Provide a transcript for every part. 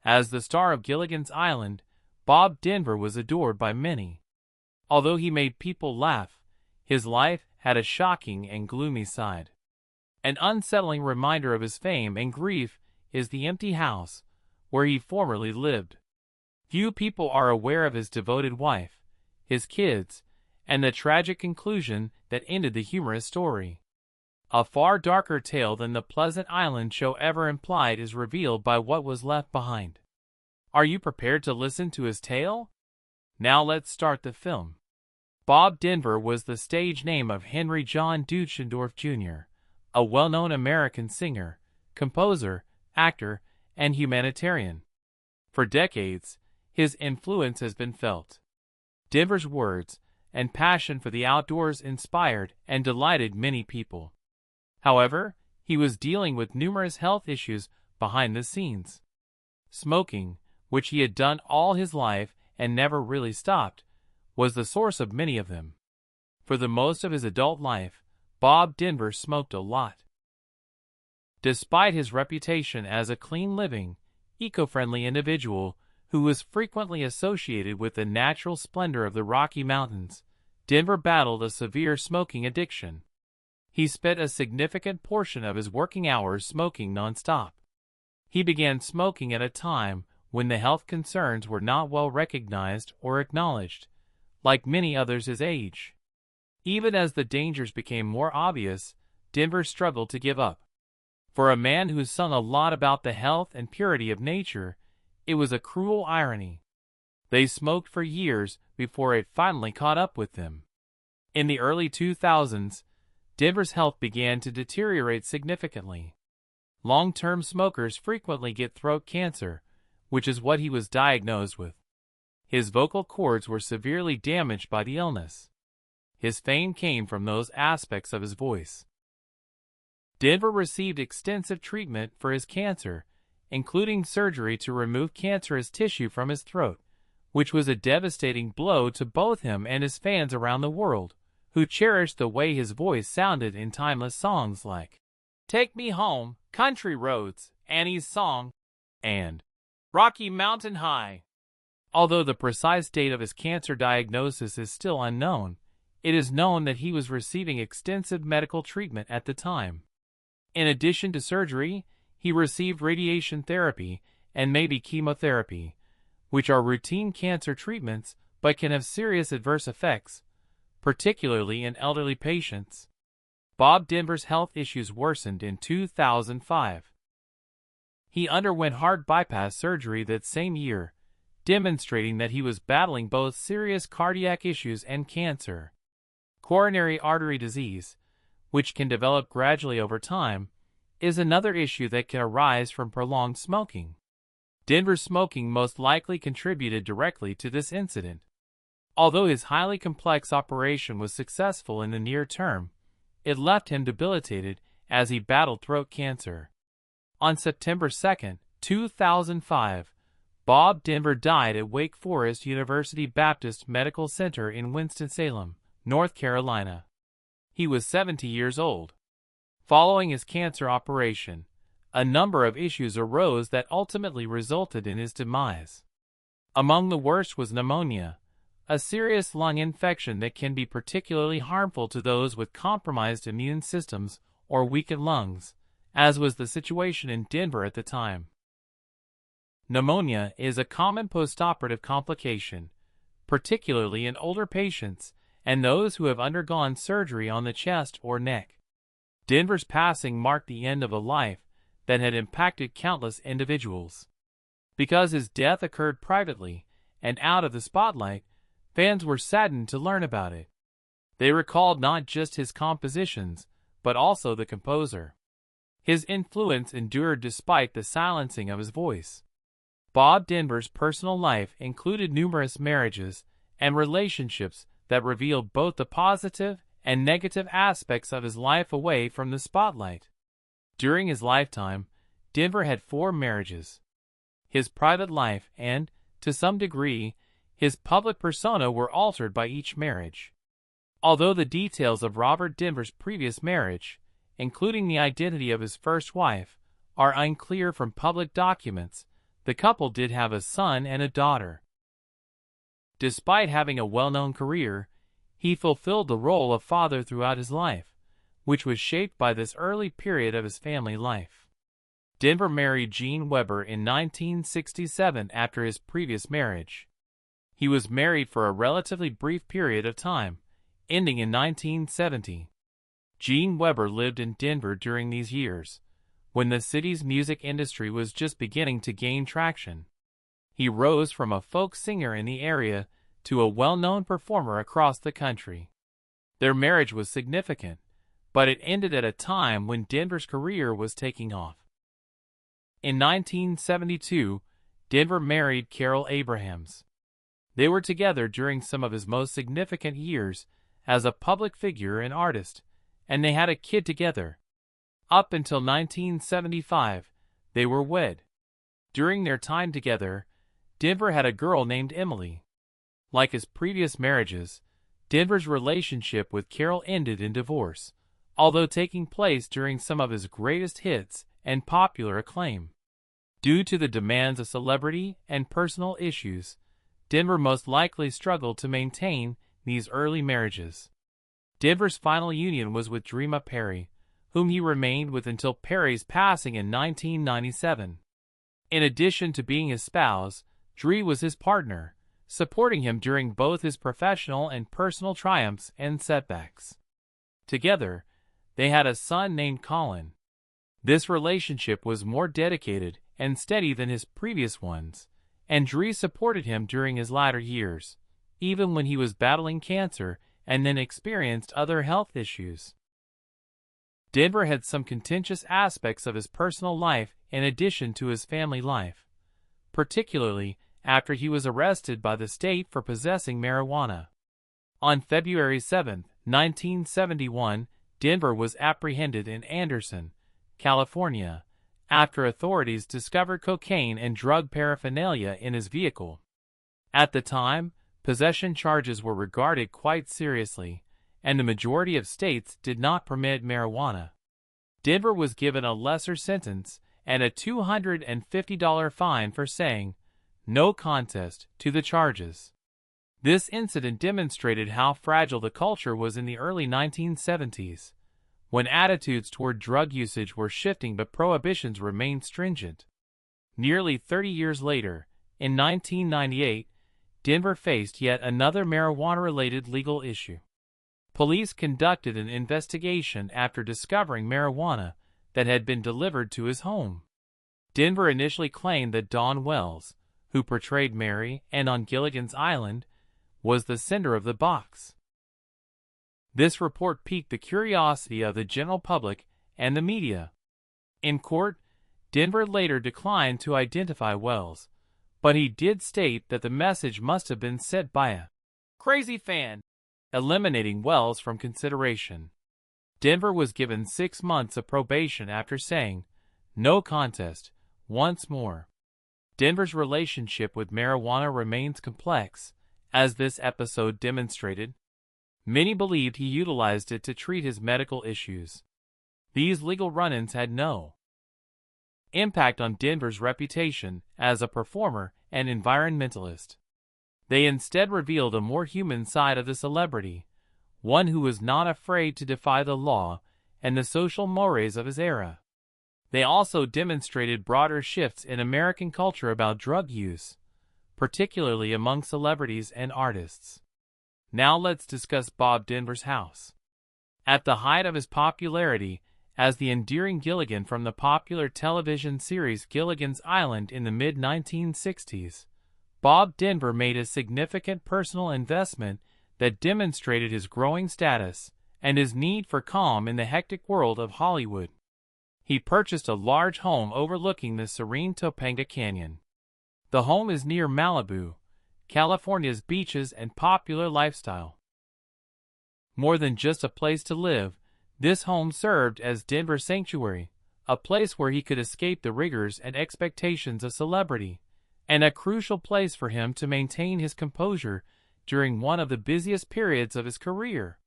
As the star of Gilligan's Island, Bob Denver was adored by many. Although he made people laugh, his life had a shocking and gloomy side. An unsettling reminder of his fame and grief is the empty house where he formerly lived. Few people are aware of his devoted wife, his kids, and the tragic conclusion that ended the humorous story. A far darker tale than the pleasant island show ever implied is revealed by what was left behind. Are you prepared to listen to his tale? Now let's start the film. Bob Denver was the stage name of Henry John Deutschendorf Jr., a well-known American singer, composer, actor, and humanitarian. For decades, his influence has been felt. Denver's words and passion for the outdoors inspired and delighted many people. However, he was dealing with numerous health issues behind the scenes. Smoking, which he had done all his life and never really stopped, was the source of many of them. For the most of his adult life, Bob Denver smoked a lot. Despite his reputation as a clean-living, eco-friendly individual who was frequently associated with the natural splendor of the Rocky Mountains, Denver battled a severe smoking addiction. He spent a significant portion of his working hours smoking nonstop. He began smoking at a time when the health concerns were not well recognized or acknowledged, like many others his age. Even as the dangers became more obvious, Denver struggled to give up. For a man who sung a lot about the health and purity of nature, it was a cruel irony. They smoked for years before it finally caught up with them. In the early 2000s, Denver's health began to deteriorate significantly. Long-term smokers frequently get throat cancer, which is what he was diagnosed with. His vocal cords were severely damaged by the illness. His fame came from those aspects of his voice. Denver received extensive treatment for his cancer, including surgery to remove cancerous tissue from his throat, which was a devastating blow to both him and his fans around the world, who cherished the way his voice sounded in timeless songs like "Take Me Home," "Country Roads," "Annie's Song," and "Rocky Mountain High." Although the precise date of his cancer diagnosis is still unknown, it is known that he was receiving extensive medical treatment at the time. In addition to surgery, he received radiation therapy and maybe chemotherapy, which are routine cancer treatments but can have serious adverse effects, particularly in elderly patients. Bob Denver's health issues worsened in 2005. He underwent heart bypass surgery that same year, demonstrating that he was battling both serious cardiac issues and cancer. Coronary artery disease, which can develop gradually over time, is another issue that can arise from prolonged smoking. Denver's smoking most likely contributed directly to this incident. Although his highly complex operation was successful in the near term, it left him debilitated as he battled throat cancer. On September 2, 2005, Bob Denver died at Wake Forest University Baptist Medical Center in Winston-Salem, North Carolina. He was 70 years old. Following his cancer operation, a number of issues arose that ultimately resulted in his demise. Among the worst was pneumonia, a serious lung infection that can be particularly harmful to those with compromised immune systems or weakened lungs, as was the situation in Denver at the time. Pneumonia is a common postoperative complication, particularly in older patients and those who have undergone surgery on the chest or neck. Denver's passing marked the end of a life that had impacted countless individuals. Because his death occurred privately and out of the spotlight, fans were saddened to learn about it. They recalled not just his compositions, but also the composer. His influence endured despite the silencing of his voice. Bob Denver's personal life included numerous marriages and relationships that revealed both the positive and negative aspects of his life away from the spotlight. During his lifetime, Denver had 4 marriages. His private life and, to some degree, his public persona were altered by each marriage. Although the details of Robert Denver's previous marriage, including the identity of his first wife, are unclear from public documents, The couple did have a son and a daughter. Despite having a well-known career, he fulfilled the role of father throughout his life, which was shaped by this early period of his family life. Denver married Jean Weber in 1967 after his previous marriage. He was married for a relatively brief period of time, ending in 1970. Jean Weber lived in Denver during these years, when the city's music industry was just beginning to gain traction. He rose from a folk singer in the area to a well-known performer across the country. Their marriage was significant, but it ended at a time when Denver's career was taking off. In 1972, Denver married Carol Abrahams. They were together during some of his most significant years as a public figure and artist, and they had a kid together. Up until 1975, they were wed. During their time together, Denver had a girl named Emily. Like his previous marriages, Denver's relationship with Carol ended in divorce, although taking place during some of his greatest hits and popular acclaim. Due to the demands of celebrity and personal issues, Denver most likely struggled to maintain these early marriages. Denver's final union was with Dreama Perry, whom he remained with until Perry's passing in 1997. In addition to being his spouse, Dree was his partner, supporting him during both his professional and personal triumphs and setbacks. Together, they had a son named Colin. This relationship was more dedicated and steady than his previous ones, and Dree supported him during his latter years, even when he was battling cancer and then experienced other health issues. Denver had some contentious aspects of his personal life in addition to his family life, particularly after he was arrested by the state for possessing marijuana. On February 7, 1971, Denver was apprehended in Anderson, California, after authorities discovered cocaine and drug paraphernalia in his vehicle. At the time, possession charges were regarded quite seriously, and the majority of states did not permit marijuana. Denver was given a lesser sentence and a $250 fine for saying no contest to the charges. This incident demonstrated how fragile the culture was in the early 1970s, when attitudes toward drug usage were shifting but prohibitions remained stringent. Nearly 30 years later, in 1998, Denver faced yet another marijuana-related legal issue. Police conducted an investigation after discovering marijuana that had been delivered to his home. Denver initially claimed that Dawn Wells, who portrayed Mary and on Gilligan's Island, was the sender of the box. This report piqued the curiosity of the general public and the media. In court, Denver later declined to identify Wells, but he did state that the message must have been sent by a crazy fan, eliminating Wells from consideration. Denver was given 6 months of probation after saying no contest once more. Denver's relationship with marijuana remains complex, as this episode demonstrated. Many believed he utilized it to treat his medical issues. These legal run-ins had no impact on Denver's reputation as a performer and environmentalist. They instead revealed a more human side of the celebrity, one who was not afraid to defy the law and the social mores of his era. They also demonstrated broader shifts in American culture about drug use, particularly among celebrities and artists. Now let's discuss Bob Denver's house. At the height of his popularity as the endearing Gilligan from the popular television series Gilligan's Island in the mid-1960s, Bob Denver made a significant personal investment that demonstrated his growing status and his need for calm in the hectic world of Hollywood. He purchased a large home overlooking the serene Topanga Canyon. The home is near Malibu, California's beaches and popular lifestyle. More than just a place to live, this home served as Denver's sanctuary, a place where he could escape the rigors and expectations of celebrity, and a crucial place for him to maintain his composure during one of the busiest periods of his career.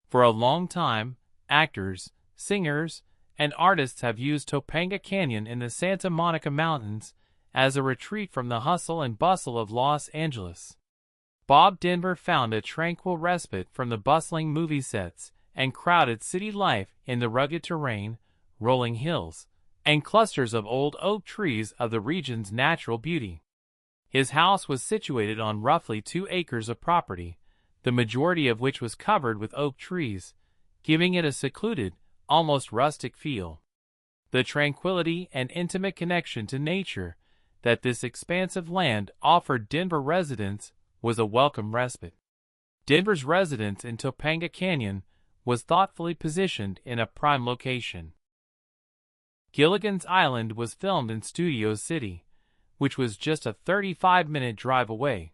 For a long time, actors, singers, and artists have used Topanga Canyon in the Santa Monica Mountains as a retreat from the hustle and bustle of Los Angeles. Bob Denver found a tranquil respite from the bustling movie sets and crowded city life in the rugged terrain, rolling hills, and clusters of old oak trees of the region's natural beauty. His house was situated on roughly 2 acres of property, the majority of which was covered with oak trees, giving it a secluded, almost rustic feel. The tranquility and intimate connection to nature that this expansive land offered Denver residents was a welcome respite. Denver's residence in Topanga Canyon was thoughtfully positioned in a prime location. Gilligan's Island was filmed in Studio City, which was just a 35-minute drive away.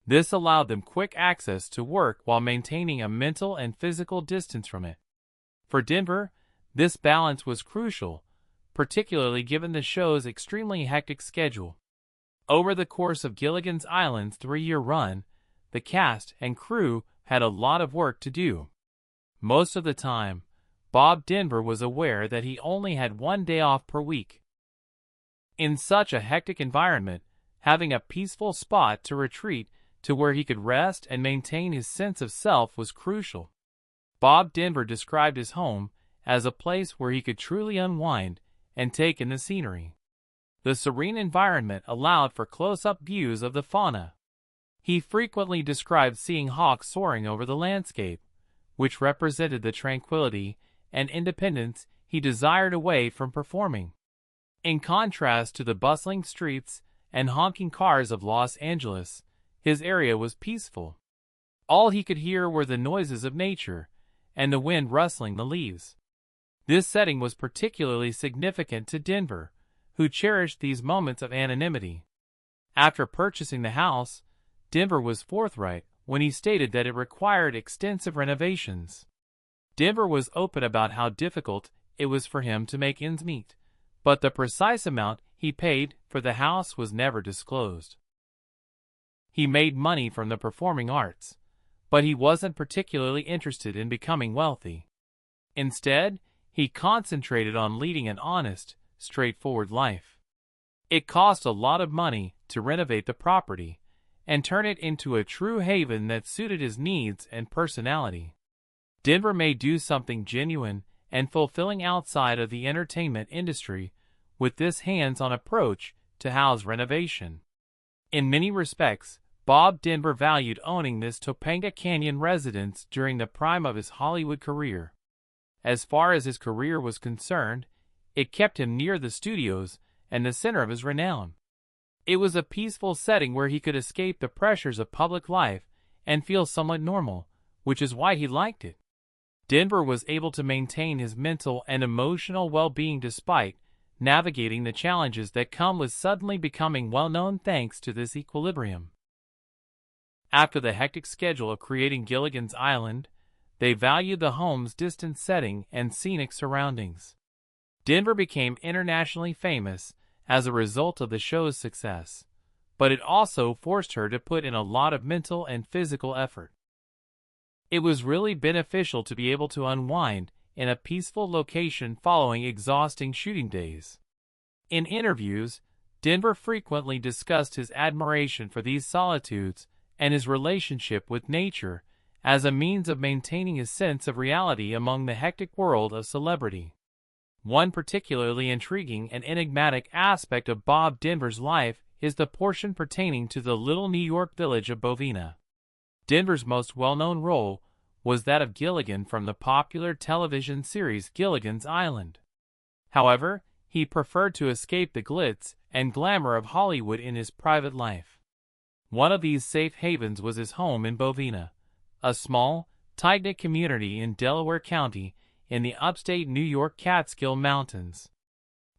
This allowed them quick access to work while maintaining a mental and physical distance from it. For Denver, this balance was crucial, particularly given the show's extremely hectic schedule. Over the course of Gilligan's Island's 3-year run, the cast and crew had a lot of work to do. Most of the time, Bob Denver was aware that he only had 1 day off per week. In such a hectic environment, having a peaceful spot to retreat to where he could rest and maintain his sense of self was crucial. Bob Denver described his home as a place where he could truly unwind and take in the scenery. The serene environment allowed for close-up views of the fauna. He frequently described seeing hawks soaring over the landscape, which represented the tranquility and independence he desired away from performing. In contrast to the bustling streets and honking cars of Los Angeles, his area was peaceful. All he could hear were the noises of nature and the wind rustling the leaves. This setting was particularly significant to Denver, who cherished these moments of anonymity. After purchasing the house, Denver was forthright when he stated that it required extensive renovations. Denver was open about how difficult it was for him to make ends meet, but the precise amount he paid for the house was never disclosed. He made money from the performing arts, but he wasn't particularly interested in becoming wealthy. Instead, he concentrated on leading an honest, straightforward life. It cost a lot of money to renovate the property and turn it into a true haven that suited his needs and personality. Denver may do something genuine and fulfilling outside of the entertainment industry with this hands-on approach to house renovation. In many respects, Bob Denver valued owning this Topanga Canyon residence during the prime of his Hollywood career. As far as his career was concerned, it kept him near the studios and the center of his renown. It was a peaceful setting where he could escape the pressures of public life and feel somewhat normal, which is why he liked it. Denver was able to maintain his mental and emotional well-being despite navigating the challenges that come with suddenly becoming well-known thanks to this equilibrium. After the hectic schedule of creating Gilligan's Island, they valued the home's distant setting and scenic surroundings. Denver became internationally famous as a result of the show's success, but it also forced her to put in a lot of mental and physical effort. It was really beneficial to be able to unwind in a peaceful location following exhausting shooting days. In interviews, Denver frequently discussed his admiration for these solitudes and his relationship with nature as a means of maintaining his sense of reality among the hectic world of celebrity. One particularly intriguing and enigmatic aspect of Bob Denver's life is the portion pertaining to the little New York village of Bovina. Denver's most well-known role was that of Gilligan from the popular television series Gilligan's Island. However, he preferred to escape the glitz and glamour of Hollywood in his private life. One of these safe havens was his home in Bovina, a small, tight-knit community in Delaware County in the upstate New York Catskill Mountains.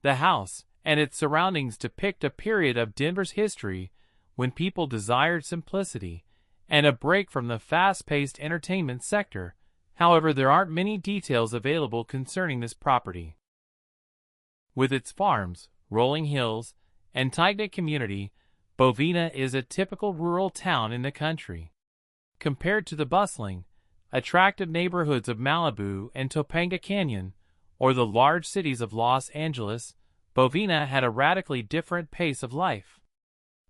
The house and its surroundings depict a period of Denver's history when people desired simplicity and a break from the fast-paced entertainment sector. However, there aren't many details available concerning this property. With its farms, rolling hills, and tight-knit community, Bovina is a typical rural town in the country. Compared to the bustling, attractive neighborhoods of Malibu and Topanga Canyon, or the large cities of Los Angeles, Bovina had a radically different pace of life.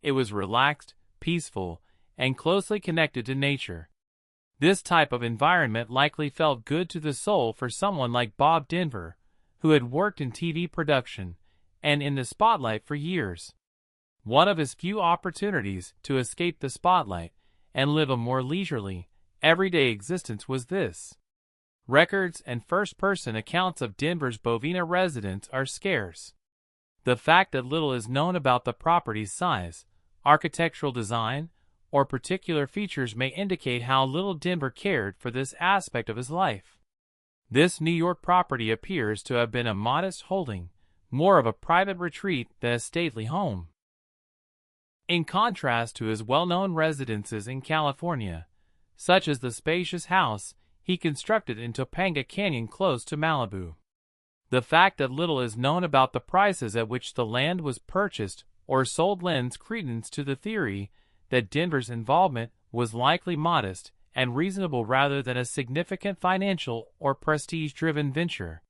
It was relaxed, peaceful, and closely connected to nature. This type of environment likely felt good to the soul for someone like Bob Denver, who had worked in TV production and in the spotlight for years. One of his few opportunities to escape the spotlight and live a more leisurely, everyday existence was this. Records and first-person accounts of Denver's Bovina residence are scarce. The fact that little is known about the property's size, architectural design, or particular features may indicate how little Denver cared for this aspect of his life. This New York property appears to have been a modest holding, more of a private retreat than a stately home. In contrast to his well-known residences in California, such as the spacious house he constructed in Topanga Canyon close to Malibu. The fact that little is known about the prices at which the land was purchased or sold lends credence to the theory that Denver's involvement was likely modest and reasonable rather than a significant financial or prestige-driven venture.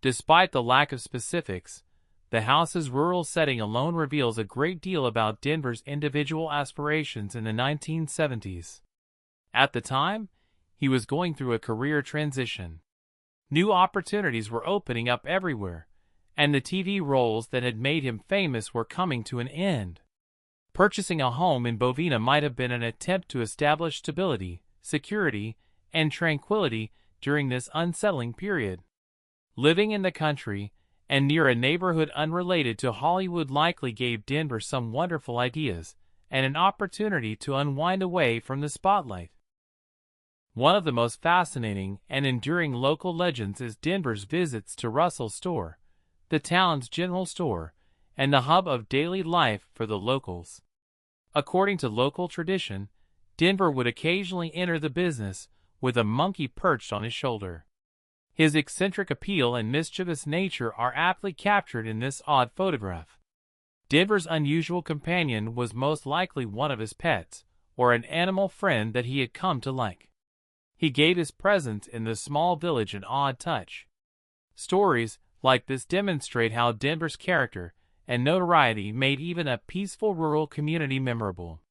Despite the lack of specifics, the house's rural setting alone reveals a great deal about Denver's individual aspirations in the 1970s. At the time, he was going through a career transition. New opportunities were opening up everywhere, and the TV roles that had made him famous were coming to an end. Purchasing a home in Bovina might have been an attempt to establish stability, security, and tranquility during this unsettling period. Living in the country and near a neighborhood unrelated to Hollywood likely gave Denver some wonderful ideas and an opportunity to unwind away from the spotlight. One of the most fascinating and enduring local legends is Denver's visits to Russell's store, the town's general store, and the hub of daily life for the locals. According to local tradition, Denver would occasionally enter the business with a monkey perched on his shoulder. His eccentric appeal and mischievous nature are aptly captured in this odd photograph. Denver's unusual companion was most likely one of his pets, or an animal friend that he had come to like. He gave his presence in the small village an odd touch. Stories like this demonstrate how Denver's character and notoriety made even a peaceful rural community memorable.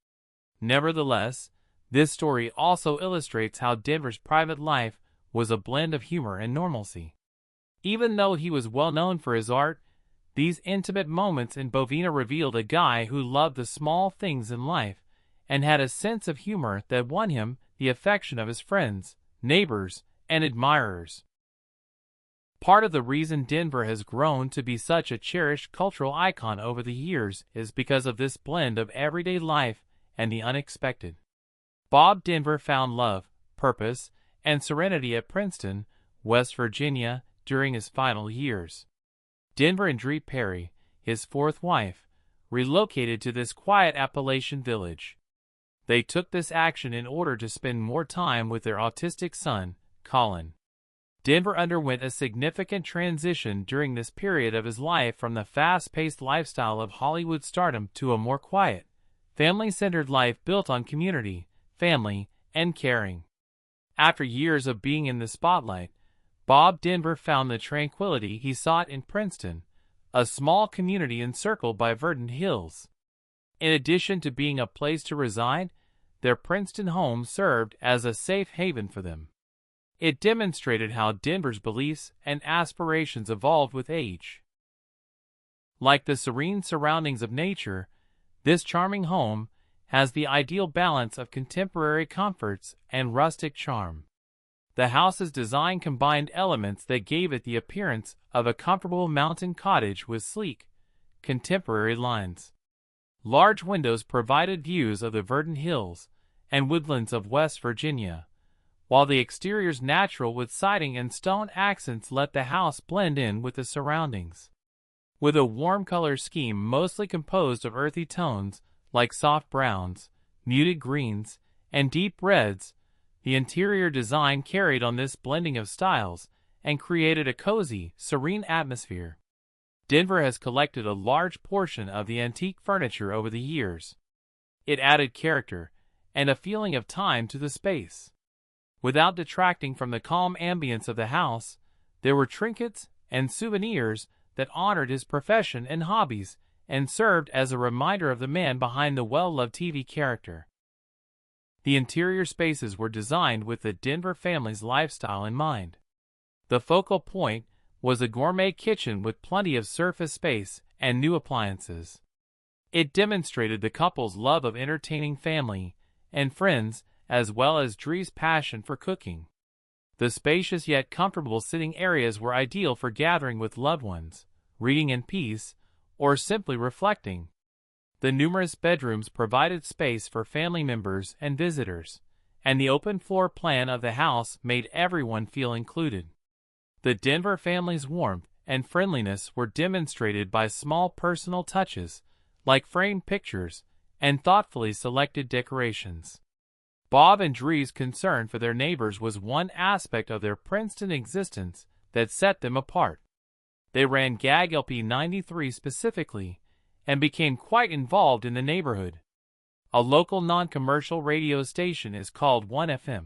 Nevertheless, this story also illustrates how Denver's private life was a blend of humor and normalcy. Even though he was well known for his art, these intimate moments in Bovina revealed a guy who loved the small things in life and had a sense of humor that won him the affection of his friends, neighbors, and admirers. Part of the reason Denver has grown to be such a cherished cultural icon over the years is because of this blend of everyday life and the unexpected. Bob Denver found love, purpose, and serenity at Princeton, West Virginia, during his final years. Denver and Dree Perry, his fourth wife, relocated to this quiet Appalachian village. They took this action in order to spend more time with their autistic son, Colin. Denver underwent a significant transition during this period of his life from the fast-paced lifestyle of Hollywood stardom to a more quiet, family-centered life built on community, family, and caring. After years of being in the spotlight, Bob Denver found the tranquility he sought in Princeton, a small community encircled by verdant hills. In addition to being a place to reside, their Princeton home served as a safe haven for them. It demonstrated how Denver's beliefs and aspirations evolved with age. Like the serene surroundings of nature, this charming home has the ideal balance of contemporary comforts and rustic charm. The house's design combined elements that gave it the appearance of a comfortable mountain cottage with sleek, contemporary lines. Large windows provided views of the verdant hills and woodlands of West Virginia, while the exterior's natural wood siding and stone accents let the house blend in with the surroundings. With a warm color scheme mostly composed of earthy tones like soft browns, muted greens, and deep reds, the interior design carried on this blending of styles and created a cozy, serene atmosphere. Denver has collected a large portion of the antique furniture over the years. It added character and a feeling of time to the space. Without detracting from the calm ambience of the house, there were trinkets and souvenirs that honored his profession and hobbies, and served as a reminder of the man behind the well-loved TV character. The interior spaces were designed with the Denver family's lifestyle in mind. The focal point was a gourmet kitchen with plenty of surface space and new appliances. It demonstrated the couple's love of entertaining family and friends, as well as Dre's passion for cooking. The spacious yet comfortable sitting areas were ideal for gathering with loved ones, reading in peace, or simply reflecting. The numerous bedrooms provided space for family members and visitors, and the open floor plan of the house made everyone feel included. The Denver family's warmth and friendliness were demonstrated by small personal touches, like framed pictures and thoughtfully selected decorations. Bob and Dre's concern for their neighbors was one aspect of their Princeton existence that set them apart. They ran GAG LP 93 specifically, and became quite involved in the neighborhood. A local non-commercial radio station is called 1FM.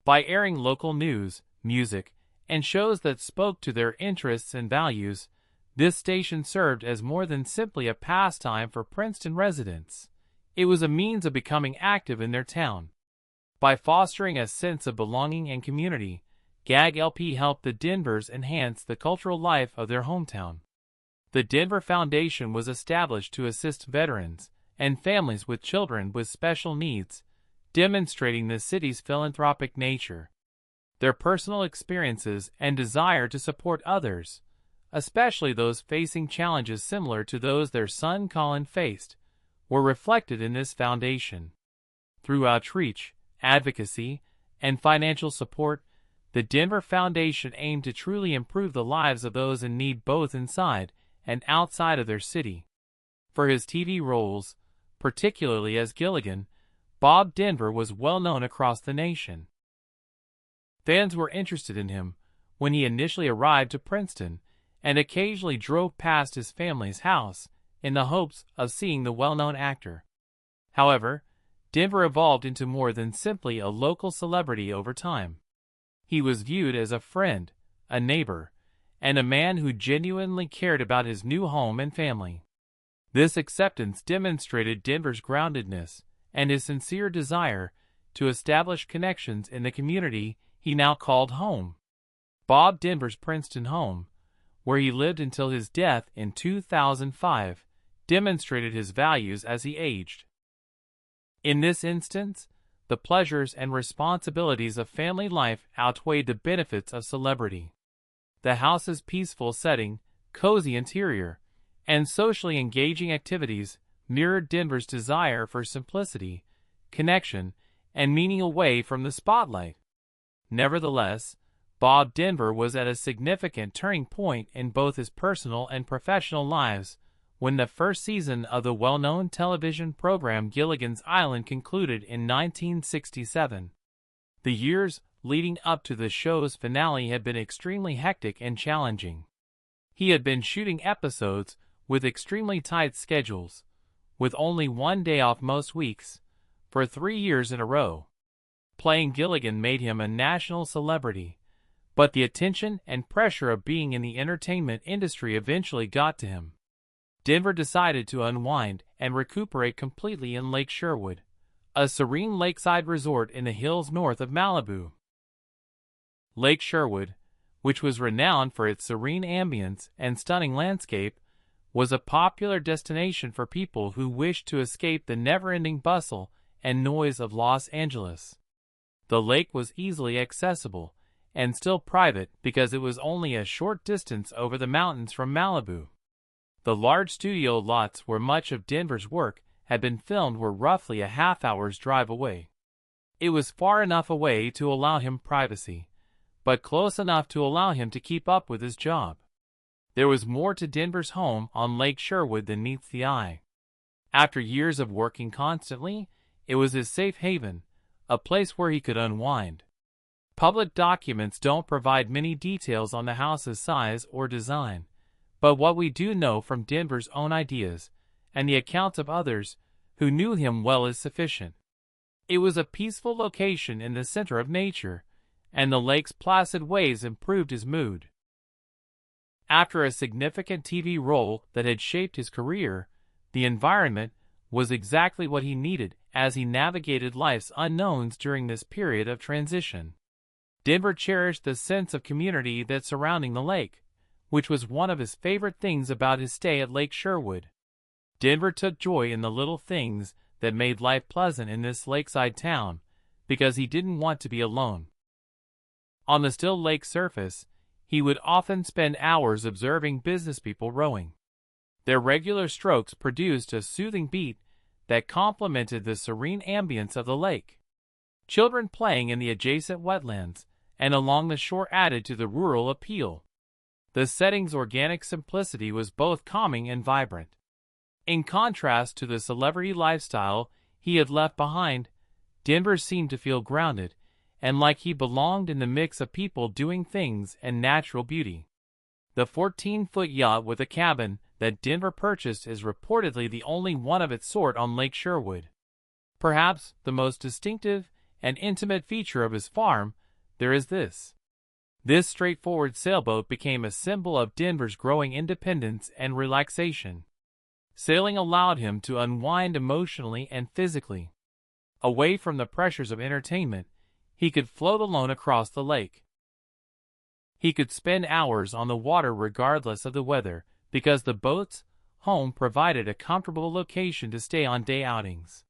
By airing local news, music, and shows that spoke to their interests and values, this station served as more than simply a pastime for Princeton residents. It was a means of becoming active in their town. By fostering a sense of belonging and community, GAG LP helped the Denvers enhance the cultural life of their hometown. The Denver Foundation was established to assist veterans and families with children with special needs, demonstrating the city's philanthropic nature. Their personal experiences and desire to support others, especially those facing challenges similar to those their son Colin faced, were reflected in this foundation. Through outreach, advocacy, and financial support, the Denver Foundation aimed to truly improve the lives of those in need both inside and outside of their city. For his TV roles, particularly as Gilligan, Bob Denver was well known across the nation. Fans were interested in him when he initially arrived to Princeton, and occasionally drove past his family's house in the hopes of seeing the well-known actor. However, Denver evolved into more than simply a local celebrity over time. He was viewed as a friend, a neighbor, and a man who genuinely cared about his new home and family. This acceptance demonstrated Denver's groundedness and his sincere desire to establish connections in the community he now called home. Bob Denver's Princeton home, where he lived until his death in 2005, demonstrated his values as he aged. In this instance, the pleasures and responsibilities of family life outweighed the benefits of celebrity. The house's peaceful setting, cozy interior, and socially engaging activities mirrored Denver's desire for simplicity, connection, and meaning away from the spotlight. Nevertheless, Bob Denver was at a significant turning point in both his personal and professional lives when the first season of the well-known television program Gilligan's Island concluded in 1967. The years leading up to the show's finale had been extremely hectic and challenging. He had been shooting episodes with extremely tight schedules, with only one day off most weeks, for 3 years in a row. Playing Gilligan made him a national celebrity, but the attention and pressure of being in the entertainment industry eventually got to him. Denver decided to unwind and recuperate completely in Lake Sherwood, a serene lakeside resort in the hills north of Malibu. Lake Sherwood, which was renowned for its serene ambience and stunning landscape, was a popular destination for people who wished to escape the never-ending bustle and noise of Los Angeles. The lake was easily accessible and still private because it was only a short distance over the mountains from Malibu. The large studio lots where much of Denver's work had been filmed were roughly a half-hour's drive away. It was far enough away to allow him privacy, but close enough to allow him to keep up with his job. There was more to Denver's home on Lake Sherwood than meets the eye. After years of working constantly, it was his safe haven, a place where he could unwind. Public documents don't provide many details on the house's size or design, but what we do know from Denver's own ideas and the accounts of others who knew him well is sufficient. It was a peaceful location in the center of nature, and the lake's placid waves improved his mood. After a significant TV role that had shaped his career, the environment was exactly what he needed as he navigated life's unknowns during this period of transition. Denver cherished the sense of community that surrounding the lake, which was one of his favorite things about his stay at Lake Sherwood. Denver took joy in the little things that made life pleasant in this lakeside town, because he didn't want to be alone. On the still lake surface, he would often spend hours observing businesspeople rowing. Their regular strokes produced a soothing beat that complemented the serene ambience of the lake. Children playing in the adjacent wetlands and along the shore added to the rural appeal. The setting's organic simplicity was both calming and vibrant. In contrast to the celebrity lifestyle he had left behind, Denver seemed to feel grounded and like he belonged in the mix of people doing things and natural beauty. The 14-foot yacht with a cabin that Denver purchased is reportedly the only one of its sort on Lake Sherwood. Perhaps the most distinctive and intimate feature of his farm there is this. This straightforward sailboat became a symbol of Denver's growing independence and relaxation. Sailing allowed him to unwind emotionally and physically. Away from the pressures of entertainment, he could float alone across the lake. He could spend hours on the water regardless of the weather, because the boat's home provided a comfortable location to stay on day outings.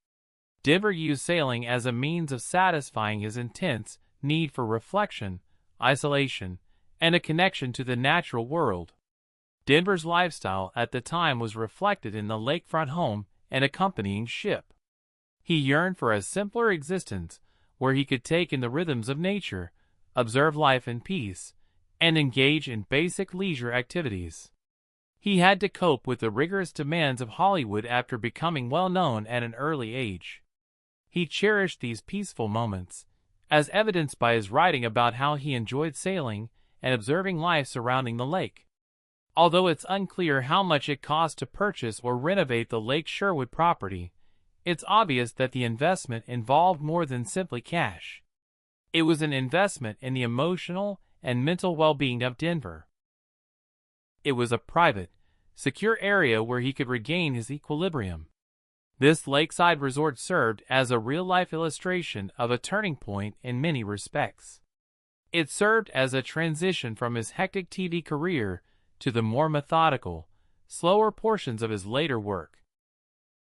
Denver used sailing as a means of satisfying his intense need for reflection, isolation, and a connection to the natural world. Denver's lifestyle at the time was reflected in the lakefront home and accompanying ship. He yearned for a simpler existence where he could take in the rhythms of nature, observe life in peace, and engage in basic leisure activities. He had to cope with the rigorous demands of Hollywood after becoming well known at an early age. He cherished these peaceful moments, as evidenced by his writing about how he enjoyed sailing and observing life surrounding the lake. Although it's unclear how much it cost to purchase or renovate the Lake Sherwood property, it's obvious that the investment involved more than simply cash. It was an investment in the emotional and mental well-being of Denver. It was a private, secure area where he could regain his equilibrium. This lakeside resort served as a real-life illustration of a turning point in many respects. It served as a transition from his hectic TV career to the more methodical, slower portions of his later work.